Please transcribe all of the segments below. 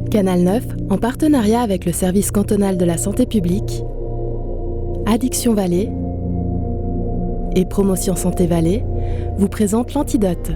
Canal 9, en partenariat avec le service cantonal de la santé publique, Addiction Valais et Promotion Santé Valais vous présente l'Antidote.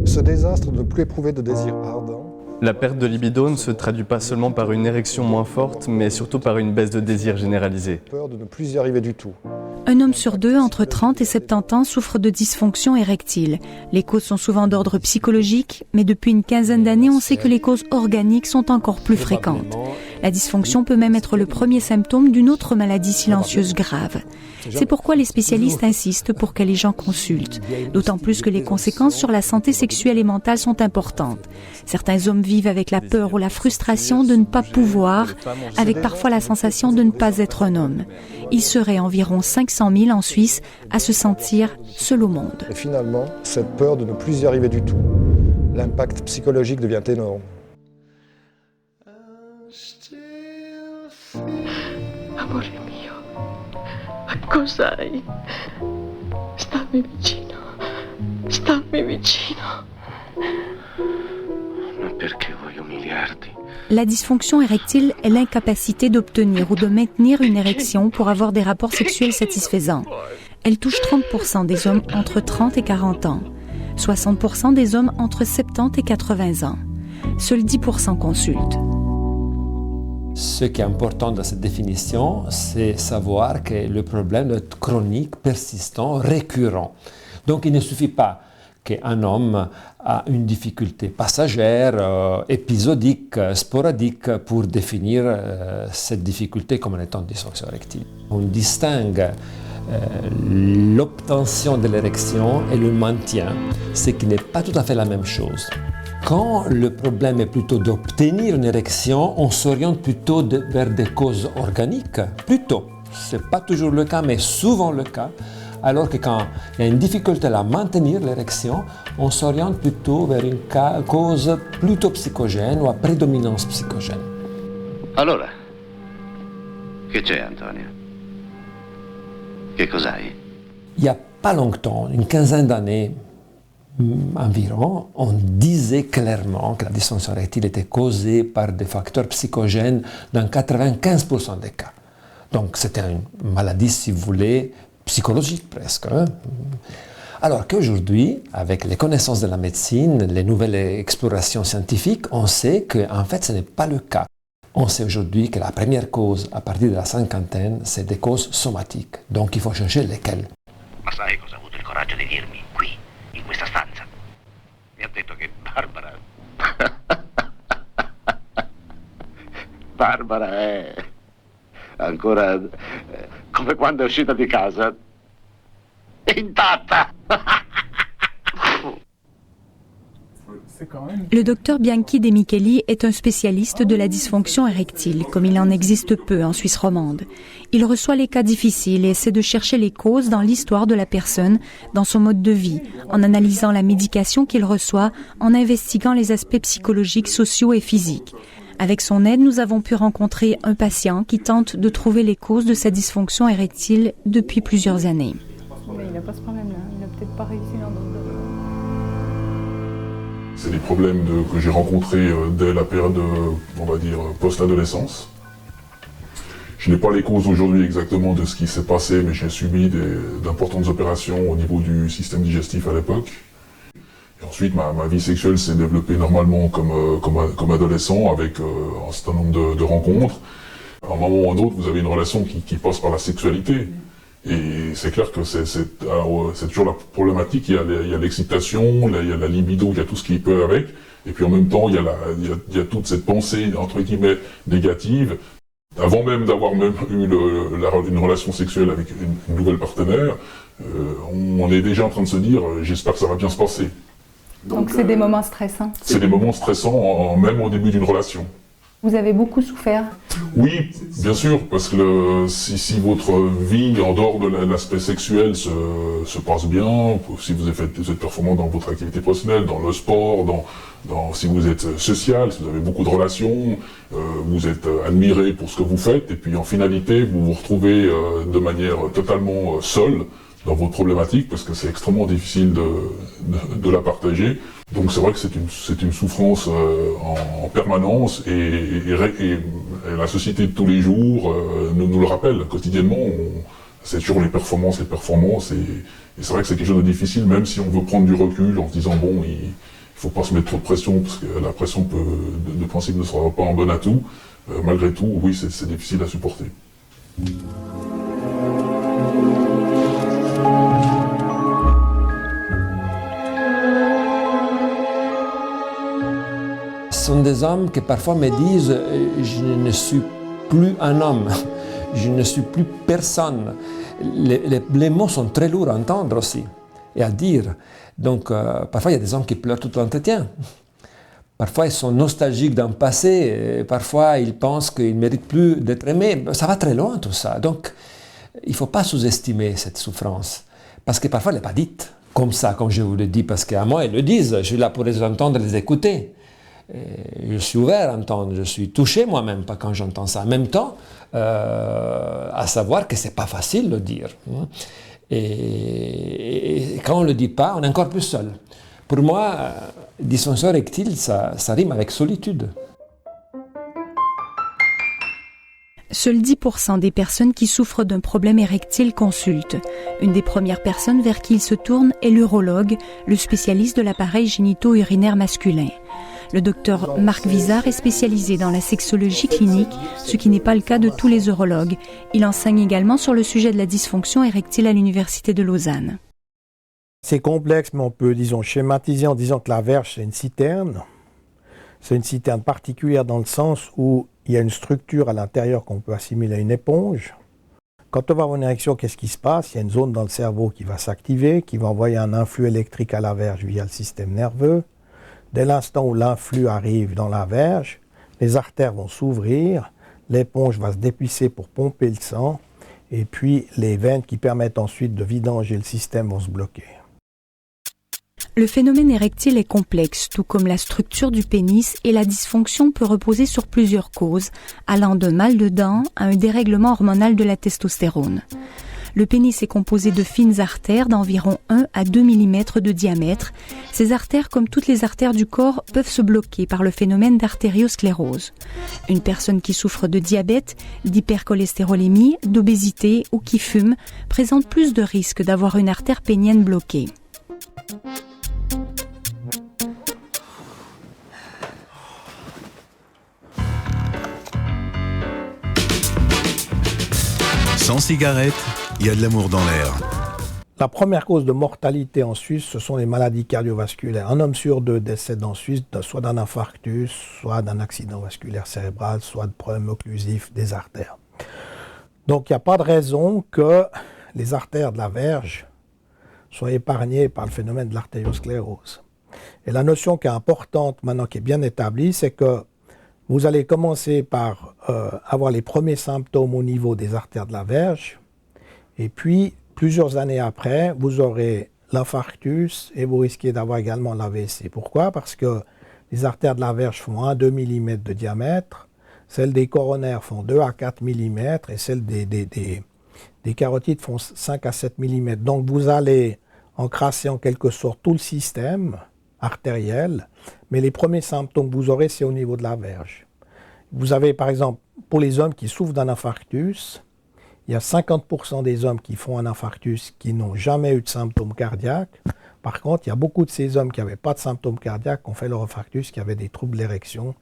Ce désastre de ne plus éprouver de désir ardent. La perte de libido ne se traduit pas seulement par une érection moins forte, mais surtout par une baisse de désir généralisée. Peur de ne plus y arriver du tout. Un homme sur deux entre 30 et 70 ans souffre de dysfonction érectile. Les causes sont souvent d'ordre psychologique, mais depuis une quinzaine d'années, on sait que les causes organiques sont encore plus fréquentes. La dysfonction peut même être le premier symptôme d'une autre maladie silencieuse grave. C'est pourquoi les spécialistes insistent pour que les gens consultent, d'autant plus que les conséquences sur la santé sexuelle et mentale sont importantes. Certains hommes vivent avec la peur ou la frustration de ne pas pouvoir, avec parfois la sensation de ne pas être un homme. Il serait environ 500 000 en Suisse à se sentir seul au monde. Et finalement, cette peur de ne plus y arriver du tout. L'impact psychologique devient énorme. Amore mio, cos'hai? Stammi vicino, stammi vicino. Ma perché voglio umiliarti? La dysfonction érectile est l'incapacité d'obtenir ou de maintenir une érection pour avoir des rapports sexuels satisfaisants. Elle touche 30% des hommes entre 30 et 40 ans, 60% des hommes entre 70 et 80 ans. Seuls 10% consultent. Ce qui est important dans cette définition, c'est savoir que le problème est chronique, persistant, récurrent. Donc il ne suffit pas qu'un homme a une difficulté passagère, épisodique, sporadique pour définir cette difficulté comme étant dysfonction érectile. On distingue l'obtention de l'érection et le maintien, ce qui n'est pas tout à fait la même chose. Quand le problème est plutôt d'obtenir une érection, on s'oriente plutôt vers des causes organiques, plutôt. Ce n'est pas toujours le cas, mais souvent le cas. Alors que quand il y a une difficulté à maintenir l'érection, on s'oriente plutôt vers une cause plutôt psychogène ou à prédominance psychogène. Allora, che c'è Antonio? Che cos'hai? Il n'y a pas longtemps, une quinzaine d'années environ, on disait clairement que la dysfonction érectile était causée par des facteurs psychogènes dans 95% des cas. Donc c'était une maladie, si vous voulez, psychologique presque. Alors qu'aujourd'hui, avec les connaissances de la médecine, les nouvelles explorations scientifiques, on sait qu'en fait ce n'est pas le cas. On sait aujourd'hui que la première cause, à partir de la cinquantaine, c'est des causes somatiques. Donc il faut chercher lesquelles. Ma sai cosa ha avuto il coraggio di dirmi qui, in questa stanza? Mi ha detto che Barbara... Barbara è ancora come quando è uscita di casa, intatta. Le docteur Bianchi De Micheli est un spécialiste de la dysfonction érectile, comme il en existe peu en Suisse romande. Il reçoit les cas difficiles et essaie de chercher les causes dans l'histoire de la personne, dans son mode de vie, en analysant la médication qu'il reçoit, en investiguant les aspects psychologiques, sociaux et physiques. Avec son aide, nous avons pu rencontrer un patient qui tente de trouver les causes de sa dysfonction érectile depuis plusieurs années. Mais il n'a pas ce problème-là, il n'a peut-être pas réussi dans d'autres domaines. C'est des problèmes que j'ai rencontrés dès la période, on va dire, post-adolescence. Je n'ai pas les causes aujourd'hui exactement de ce qui s'est passé, mais j'ai subi d'importantes opérations au niveau du système digestif à l'époque. Et ensuite, ma vie sexuelle s'est développée normalement comme adolescent, avec un certain nombre de rencontres. À un moment ou à un autre, vous avez une relation qui passe par la sexualité. Et c'est clair que c'est toujours la problématique, il y a l'excitation, il y a la libido, il y a tout ce qui peut avec, et puis en même temps il y a toute cette pensée, entre guillemets, négative. Avant même d'avoir eu une relation sexuelle avec une nouvelle partenaire, on est déjà en train de se dire « j'espère que ça va bien se passer ». Donc c'est des moments stressants. C'est des moments stressants, même au début d'une relation. Vous avez beaucoup souffert? Oui, bien sûr, parce que si votre vie en dehors de l'aspect sexuel se passe bien, si vous êtes performant dans votre activité professionnelle, dans le sport, si vous êtes social, si vous avez beaucoup de relations, vous êtes admiré pour ce que vous faites, et puis en finalité, vous vous retrouvez de manière totalement seule dans votre problématique, parce que c'est extrêmement difficile de la partager. Donc c'est vrai que c'est une souffrance en permanence, et la société de tous les jours nous le rappelle quotidiennement. C'est toujours les performances, et c'est vrai que c'est quelque chose de difficile, même si on veut prendre du recul en se disant bon, il faut pas se mettre trop de pression, parce que la pression de principe ne sera pas un bon atout. Malgré tout, oui, c'est difficile à supporter. Ce sont des hommes qui parfois me disent « je ne suis plus un homme, je ne suis plus personne ». Les mots sont très lourds à entendre aussi et à dire. Donc parfois il y a des hommes qui pleurent tout l'entretien. Parfois ils sont nostalgiques d'un passé, parfois ils pensent qu'ils ne méritent plus d'être aimés. Ça va très loin tout ça. Donc il ne faut pas sous-estimer cette souffrance, parce que parfois elle n'est pas dite comme ça, comme je vous le dis, parce qu'à moi ils le disent, je suis là pour les entendre, les écouter. Et je suis ouvert à entendre, je suis touché moi-même quand j'entends ça. En même temps, à savoir que c'est pas facile de le dire. Et quand on ne le dit pas, on est encore plus seul. Pour moi, dysfonction érectile, ça rime avec solitude. Seuls 10% des personnes qui souffrent d'un problème érectile consultent. Une des premières personnes vers qui ils se tournent est l'urologue, le spécialiste de l'appareil génito-urinaire masculin. Le docteur Marc Vizard est spécialisé dans la sexologie clinique, ce qui n'est pas le cas de tous les urologues. Il enseigne également sur le sujet de la dysfonction érectile à l'Université de Lausanne. C'est complexe, mais on peut, schématiser en disant que la verge, c'est une citerne. C'est une citerne particulière dans le sens où il y a une structure à l'intérieur qu'on peut assimiler à une éponge. Quand on va avoir une érection, qu'est-ce qui se passe? Il y a une zone dans le cerveau qui va s'activer, qui va envoyer un influx électrique à la verge via le système nerveux. Dès l'instant où l'influx arrive dans la verge, les artères vont s'ouvrir, l'éponge va se dépucer pour pomper le sang, et puis les veines qui permettent ensuite de vidanger le système vont se bloquer. Le phénomène érectile est complexe, tout comme la structure du pénis, et la dysfonction peut reposer sur plusieurs causes, allant d'un mal de dents à un dérèglement hormonal de la testostérone. Le pénis est composé de fines artères d'environ 1 à 2 mm de diamètre. Ces artères, comme toutes les artères du corps, peuvent se bloquer par le phénomène d'artériosclérose. Une personne qui souffre de diabète, d'hypercholestérolémie, d'obésité ou qui fume présente plus de risques d'avoir une artère pénienne bloquée. Sans cigarette, il y a de l'amour dans l'air. La première cause de mortalité en Suisse, ce sont les maladies cardiovasculaires. Un homme sur 2 décède en Suisse soit d'un infarctus, soit d'un accident vasculaire cérébral, soit de problèmes occlusifs des artères. Donc il n'y a pas de raison que les artères de la verge soient épargnées par le phénomène de l'artériosclérose. Et la notion qui est importante maintenant, qui est bien établie, c'est que vous allez commencer par avoir les premiers symptômes au niveau des artères de la verge, et puis plusieurs années après, vous aurez l'infarctus et vous risquez d'avoir également l'AVC. Pourquoi? Parce que les artères de la verge font 1 à 2 mm de diamètre, celles des coronaires font 2 à 4 mm et celles des carotides font 5 à 7 mm. Donc vous allez encrasser en quelque sorte tout le système artériel, mais les premiers symptômes que vous aurez, c'est au niveau de la verge. Vous avez par exemple, pour les hommes qui souffrent d'un infarctus, il y a 50% des hommes qui font un infarctus qui n'ont jamais eu de symptômes cardiaques. Par contre, il y a beaucoup de ces hommes qui n'avaient pas de symptômes cardiaques, qui ont fait leur infarctus, qui avaient des troubles d'érection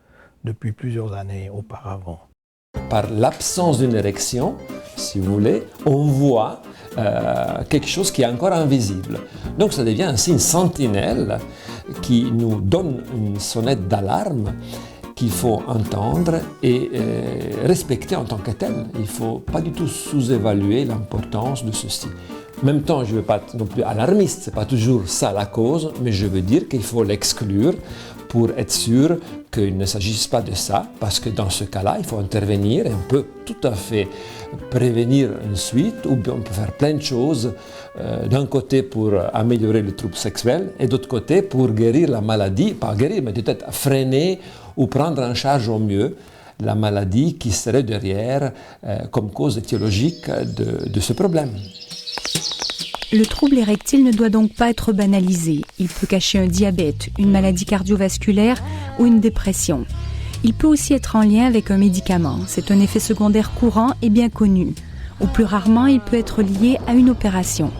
depuis plusieurs années auparavant. Par l'absence d'une érection, si vous voulez, on voit quelque chose qui est encore invisible. Donc ça devient ainsi une sentinelle qui nous donne une sonnette d'alarme. qu'il faut entendre et respecter en tant que tel. Il ne faut pas du tout sous-évaluer l'importance de ceci. En même temps, je ne veux pas être non plus alarmiste, ce n'est pas toujours ça la cause, mais je veux dire qu'il faut l'exclure pour être sûr qu'il ne s'agisse pas de ça, parce que dans ce cas-là, il faut intervenir et on peut tout à fait prévenir une suite, ou bien on peut faire plein de choses, d'un côté pour améliorer le trouble sexuel et d'autre côté pour guérir la maladie, pas guérir, mais peut-être freiner ou prendre en charge au mieux la maladie qui serait derrière comme cause étiologique de ce problème. Le trouble érectile ne doit donc pas être banalisé. Il peut cacher un diabète, une maladie cardiovasculaire ou une dépression. Il peut aussi être en lien avec un médicament. C'est un effet secondaire courant et bien connu. Ou plus rarement, il peut être lié à une opération.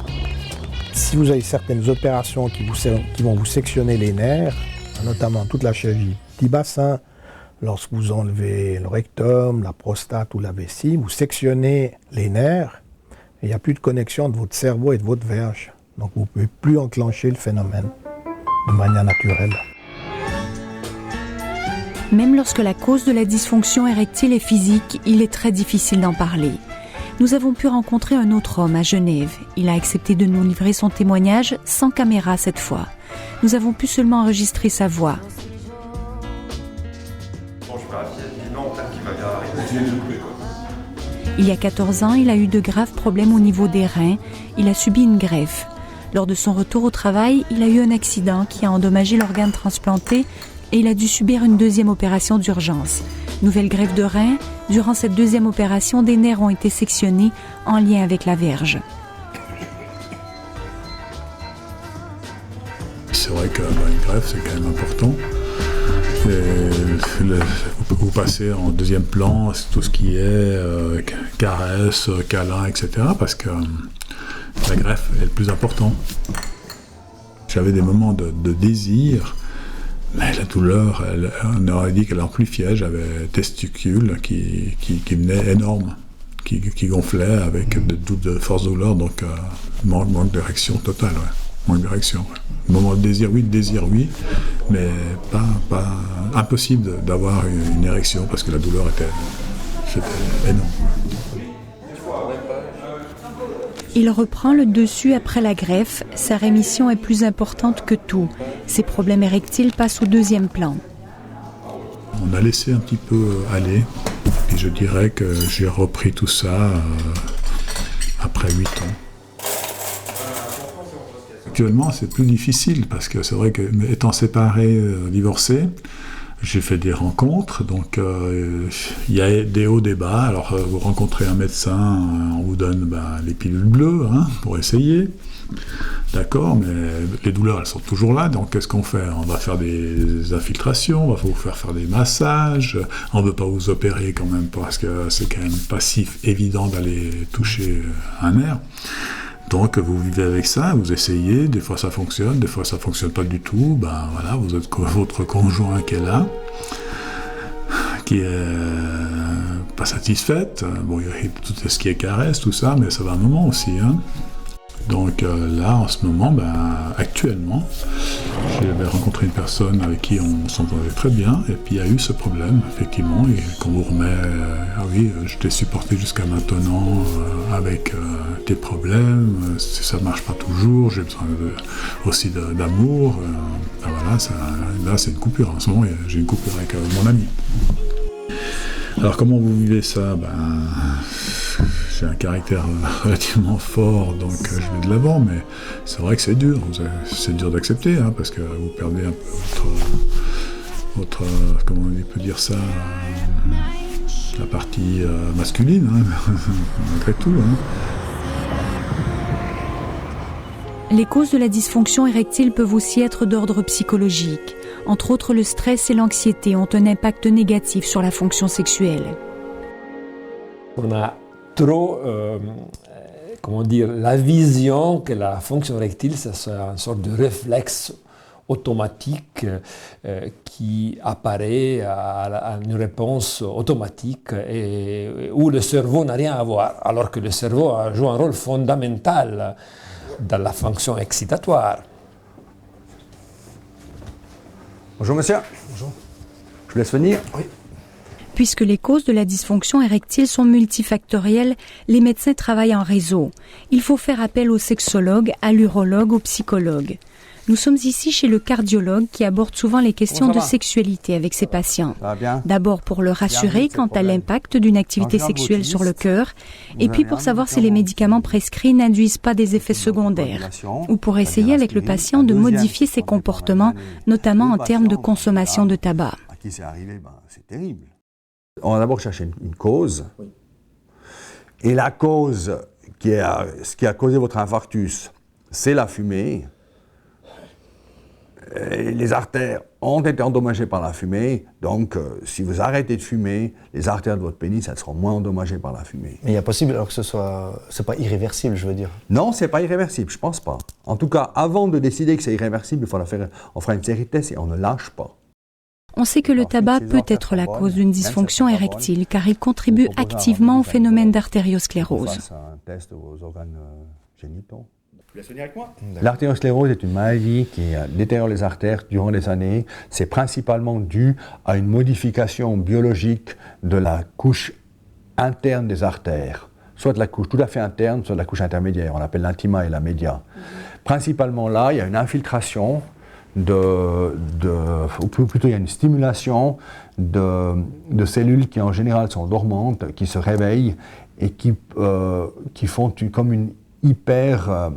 Si vous avez certaines opérations qui vont vous sectionner les nerfs, notamment toute la chirurgie petit bassin, lorsque vous enlevez le rectum, la prostate ou la vessie, vous sectionnez les nerfs, il n'y a plus de connexion entre votre cerveau et de votre verge. Donc vous ne pouvez plus enclencher le phénomène de manière naturelle. Même lorsque la cause de la dysfonction érectile est physique, il est très difficile d'en parler. Nous avons pu rencontrer un autre homme à Genève. Il a accepté de nous livrer son témoignage sans caméra cette fois. Nous avons pu seulement enregistrer sa voix. Il y a 14 ans, il a eu de graves problèmes au niveau des reins. Il a subi une greffe. Lors de son retour au travail, il a eu un accident qui a endommagé l'organe transplanté et il a dû subir une deuxième opération d'urgence. Nouvelle greffe de rein. Durant cette deuxième opération, des nerfs ont été sectionnés en lien avec la verge. C'est vrai qu'une greffe, c'est quand même important. Vous passez en deuxième plan tout ce qui est caresse, câlin, etc. parce que la greffe est le plus important. J'avais des moments de désir, mais la douleur, on aurait dit qu'elle amplifiait. J'avais des testicules qui venaient énormes, qui gonflaient avec de force douleur, donc manque d'érection totale. Ouais. Manque d'érection. Ouais. Moment de désir, oui, mais pas impossible d'avoir une érection parce que la douleur c'était énorme. Il reprend le dessus après la greffe. Sa rémission est plus importante que tout. Ses problèmes érectiles passent au deuxième plan. On a laissé un petit peu aller et je dirais que j'ai repris tout ça après 8 ans. Actuellement, c'est plus difficile parce que c'est vrai que, étant séparé, divorcé, j'ai fait des rencontres, donc il y a des hauts, des bas. Alors, vous rencontrez un médecin, on vous donne les pilules bleues pour essayer. D'accord, mais les douleurs, elles sont toujours là, donc qu'est-ce qu'on fait? On va faire des infiltrations, on va vous faire des massages, on ne veut pas vous opérer quand même parce que c'est quand même pas si évident d'aller toucher un nerf. Donc vous vivez avec ça, vous essayez, des fois ça fonctionne, des fois ça fonctionne pas du tout, voilà, vous êtes votre conjoint qui est là, qui est pas satisfaite, bon, il y a tout ce qui est caresse, tout ça, mais ça va un moment aussi, Donc là, en ce moment, actuellement, j'avais rencontré une personne avec qui on s'entendait très bien, et puis il y a eu ce problème, effectivement, et qu'on vous remet, je t'ai supporté jusqu'à maintenant avec tes problèmes, ça ne marche pas toujours, j'ai besoin aussi d'amour, voilà, là c'est une coupure, en ce moment j'ai une coupure avec mon ami. Alors comment vous vivez ça? J'ai un caractère relativement fort, donc je vais de l'avant, mais c'est vrai que c'est dur d'accepter, parce que vous perdez un peu votre comment on peut dire ça, la partie masculine, malgré tout. Les causes de la dysfonction érectile peuvent aussi être d'ordre psychologique. Entre autres, le stress et l'anxiété ont un impact négatif sur la fonction sexuelle. On a trop, la vision que la fonction érectile, c'est une sorte de réflexe automatique qui apparaît à une réponse automatique et où le cerveau n'a rien à voir, alors que le cerveau joue un rôle fondamental dans la fonction excitatoire. Bonjour monsieur. Bonjour. Je vous laisse venir. Oui. Puisque les causes de la dysfonction érectile sont multifactorielles, les médecins travaillent en réseau. Il faut faire appel aux sexologues, à l'urologue, aux psychologues. Nous sommes ici chez le cardiologue qui aborde souvent les questions de sexualité avec ses patients. D'abord pour le rassurer quant à l'impact d'une activité sexuelle sur le cœur, et puis pour savoir si les médicaments prescrits n'induisent pas des effets secondaires, ou pour essayer avec le patient de modifier ses comportements, notamment en termes de consommation de tabac. À qui c'est arrivé, c'est terrible. On va d'abord chercher une cause, et la cause ce qui a causé votre infarctus, c'est la fumée. Et les artères ont été endommagées par la fumée, donc si vous arrêtez de fumer, les artères de votre pénis, elles seront moins endommagées par la fumée. Mais il y a possible alors que c'est pas irréversible, je veux dire. Non, c'est pas irréversible, je pense pas. En tout cas, avant de décider que c'est irréversible, on fera une série de tests et on ne lâche pas. On sait que le tabac peut être la cause d'une dysfonction érectile car il contribue activement au phénomène d'artériosclérose. Un test de vos organes génitaux. Vous laissez venir avec moi. L'artériosclérose est une maladie qui détériore les artères durant des années. C'est principalement dû à une modification biologique de la couche interne des artères. Soit de la couche tout à fait interne, soit de la couche intermédiaire. On l'appelle l'intima et la média. Principalement là, il y a une infiltration ou plutôt il y a une stimulation de cellules qui en général sont dormantes, qui se réveillent et qui font comme une hyper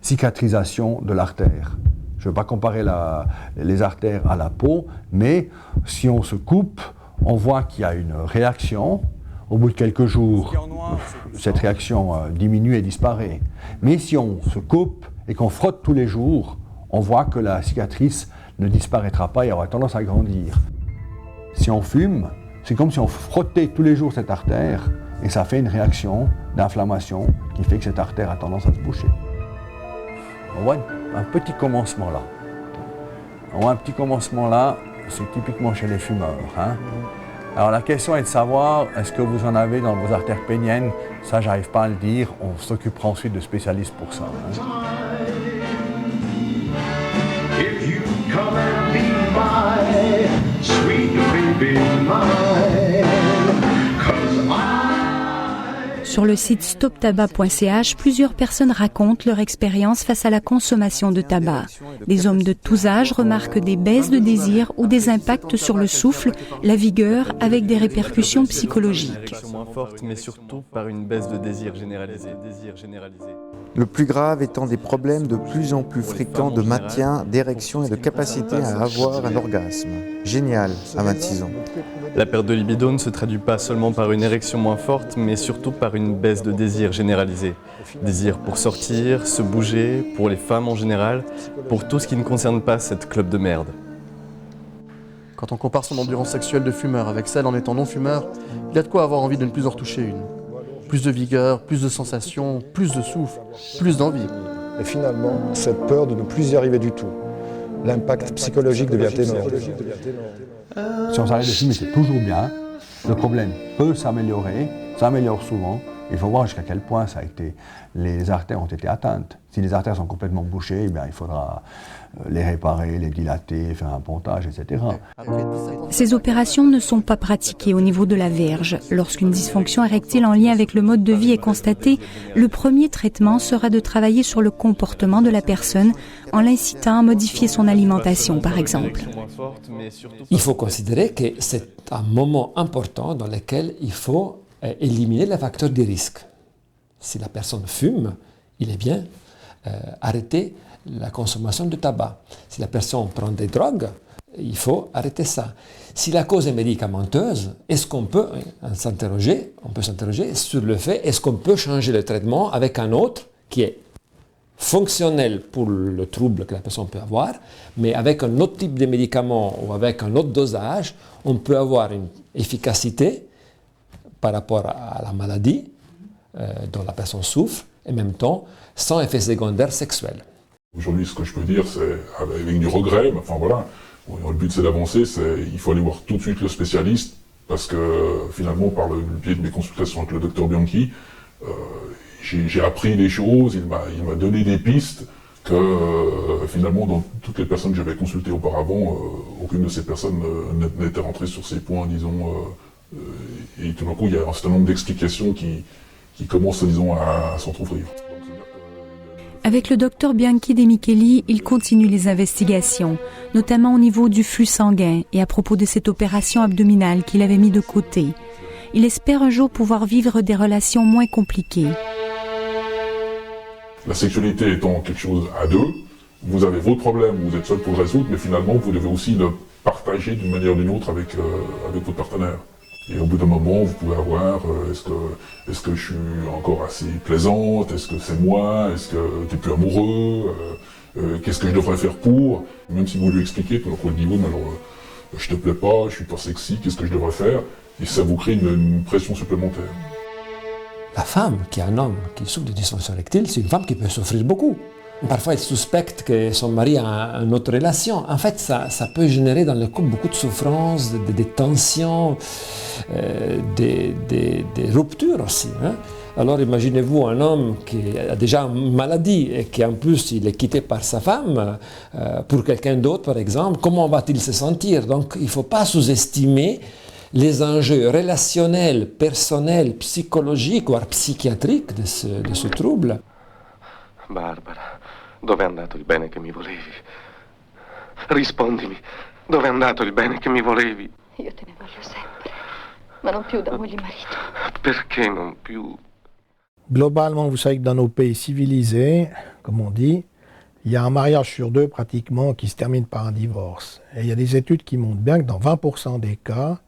cicatrisation de l'artère. Je ne veux pas comparer les artères à la peau, mais si on se coupe, on voit qu'il y a une réaction. Au bout de quelques jours, cette réaction diminue et disparaît. Mais si on se coupe et qu'on frotte tous les jours, on voit que la cicatrice ne disparaîtra pas et aura tendance à grandir. Si on fume, c'est comme si on frottait tous les jours cette artère et ça fait une réaction d'inflammation qui fait que cette artère a tendance à se boucher. On voit un petit commencement là. C'est typiquement chez les fumeurs. Hein. Alors la question est de savoir, est-ce que vous en avez dans vos artères péniennes? Ça, j'arrive pas à le dire. On s'occupera ensuite de spécialistes pour ça. Hein. Sur le site stoptabac.ch, plusieurs personnes racontent leur expérience face à la consommation de tabac. Des hommes de tous âges remarquent des baisses de désir ou des impacts sur le souffle, la vigueur, avec des répercussions psychologiques. Moins forte, mais surtout par une baisse de désir généralisé. Le plus grave étant des problèmes de plus en plus fréquents de maintien, d'érection et de capacité à avoir un orgasme. Génial, à 26 ans. La perte de libido ne se traduit pas seulement par une érection moins forte, mais surtout par une baisse de désir généralisé. Désir pour sortir, se bouger, pour les femmes en général, pour tout ce qui ne concerne pas cette clope de merde. Quand on compare son endurance sexuelle de fumeur avec celle en étant non-fumeur, il y a de quoi avoir envie de ne plus en retoucher une. Plus de vigueur, plus de sensations, plus de souffle, plus d'envie. Et finalement, cette peur de ne plus y arriver du tout. L'impact psychologique devient énorme. Si on s'arrête de fumer, c'est toujours bien. Le problème peut s'améliorer, s'améliore souvent. Il faut voir jusqu'à quel point les artères ont été atteintes. Si les artères sont complètement bouchées, il faudra les réparer, les dilater, faire un pontage, etc. Ces opérations ne sont pas pratiquées au niveau de la verge. Lorsqu'une dysfonction érectile en lien avec le mode de vie est constatée, le premier traitement sera de travailler sur le comportement de la personne en l'incitant à modifier son alimentation, par exemple. Il faut considérer que c'est un moment important dans lequel il faut éliminer les facteurs de risque. Si la personne fume, il est bien arrêter la consommation de tabac. Si la personne prend des drogues, il faut arrêter ça. Si la cause est médicamenteuse, est-ce qu'on peut s'interroger sur le fait, est-ce qu'on peut changer le traitement avec un autre qui est fonctionnel pour le trouble que la personne peut avoir, mais avec un autre type de médicament ou avec un autre dosage, on peut avoir une efficacité par rapport à la maladie dont la personne souffre, et en même temps sans effet secondaire sexuel. Aujourd'hui, ce que je peux dire, c'est avec du regret, mais enfin voilà, le but c'est d'avancer, il faut aller voir tout de suite le spécialiste, parce que finalement, par le biais de mes consultations avec le docteur Bianchi, j'ai appris des choses, il m'a donné des pistes, que finalement, dans toutes les personnes que j'avais consultées auparavant, aucune de ces personnes n'était rentrée sur ces points, disons, et tout d'un coup, il y a un certain nombre d'explications qui commencent, disons, à s'entrouvrir. Avec le docteur Bianchi De Micheli, il continue les investigations, notamment au niveau du flux sanguin et à propos de cette opération abdominale qu'il avait mis de côté. Il espère un jour pouvoir vivre des relations moins compliquées. La sexualité étant quelque chose à deux, vous avez votre problème, vous êtes seul pour le résoudre, mais finalement, vous devez aussi le partager d'une manière ou d'une autre avec votre partenaire. Et au bout d'un moment, vous pouvez avoir, est-ce que je suis encore assez plaisante, est-ce que c'est moi, est-ce que tu n'es plus amoureux, qu'est-ce que je devrais faire pour, même si vous lui expliquez, tout d'un coup, il dit, oui, mais alors, je te plais pas, je suis pas sexy, qu'est-ce que je devrais faire, et ça vous crée une pression supplémentaire. La femme qui a un homme qui souffre de dysfonction érectile, c'est une femme qui peut souffrir beaucoup. Parfois, elle suspecte que son mari a une autre relation. En fait, ça peut générer dans le couple beaucoup de souffrances, des tensions, des ruptures aussi. Hein. Alors imaginez-vous un homme qui a déjà une maladie et qui en plus il est quitté par sa femme pour quelqu'un d'autre par exemple, comment va-t-il se sentir? Donc il ne faut pas sous-estimer les enjeux relationnels, personnels, psychologiques voire psychiatriques de ce trouble. Barbara, dove è andato il bene che mi volevi? Rispondimi, dove è andato il bene che mi volevi? Io te ne voglio sempre, ma non più da moglie e marito. Perché non più? Globalement, vous savez que dans nos pays civilisés, comme on dit, il y a un mariage sur deux pratiquement qui se termine par un divorce. Et il y a des études qui montrent bien que dans 20% des cas,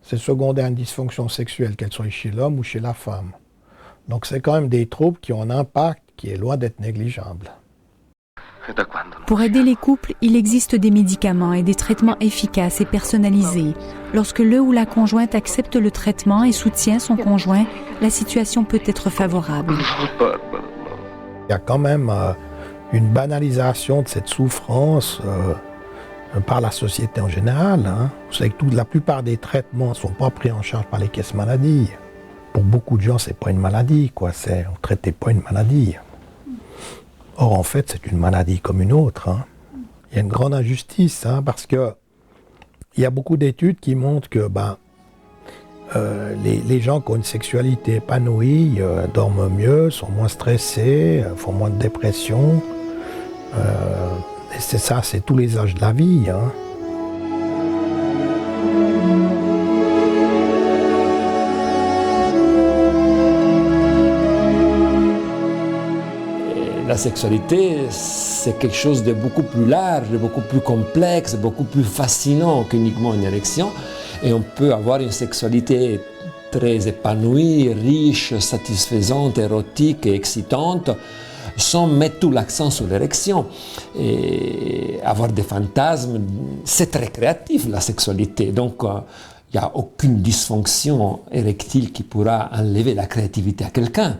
c'est secondaire à une dysfonction sexuelle, qu'elle soit chez l'homme ou chez la femme. Donc c'est quand même des troubles qui ont un impact qui est loin d'être négligeable. Pour aider les couples, il existe des médicaments et des traitements efficaces et personnalisés. Lorsque le ou la conjointe accepte le traitement et soutient son conjoint, la situation peut être favorable. Il y a quand même une banalisation de cette souffrance par la société en général. Hein. Vous savez que la plupart des traitements ne sont pas pris en charge par les caisses maladies. Pour beaucoup de gens, c'est pas une maladie, quoi. On ne traitait pas une maladie. Or, en fait, c'est une maladie comme une autre. Hein. Il y a une grande injustice, hein, parce que il y a beaucoup d'études qui montrent que les gens qui ont une sexualité épanouie dorment mieux, sont moins stressés, font moins de dépression. Et c'est ça, c'est tous les âges de la vie. Hein. La sexualité, c'est quelque chose de beaucoup plus large, de beaucoup plus complexe, beaucoup plus fascinant qu'uniquement une érection. Et on peut avoir une sexualité très épanouie, riche, satisfaisante, érotique et excitante, sans mettre tout l'accent sur l'érection. Et avoir des fantasmes, c'est très créatif la sexualité. Donc, il n'y a aucune dysfonction érectile qui pourra enlever la créativité à quelqu'un,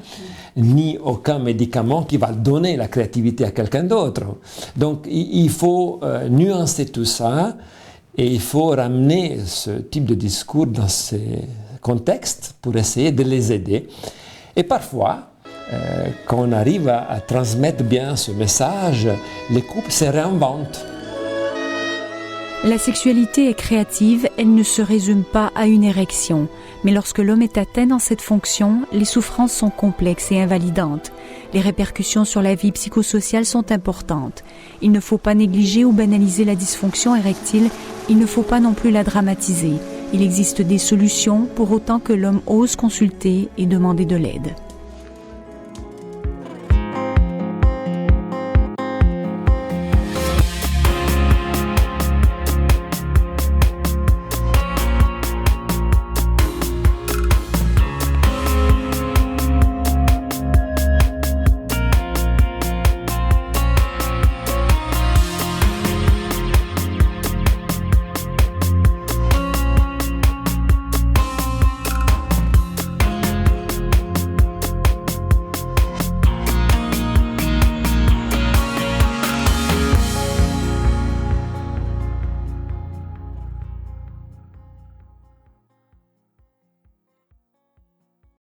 ni aucun médicament qui va donner la créativité à quelqu'un d'autre. Donc il faut nuancer tout ça et il faut ramener ce type de discours dans ces contextes pour essayer de les aider. Et parfois, quand on arrive à transmettre bien ce message, les couples se réinventent. La sexualité est créative, elle ne se résume pas à une érection. Mais lorsque l'homme est atteint dans cette fonction, les souffrances sont complexes et invalidantes. Les répercussions sur la vie psychosociale sont importantes. Il ne faut pas négliger ou banaliser la dysfonction érectile, il ne faut pas non plus la dramatiser. Il existe des solutions pour autant que l'homme ose consulter et demander de l'aide.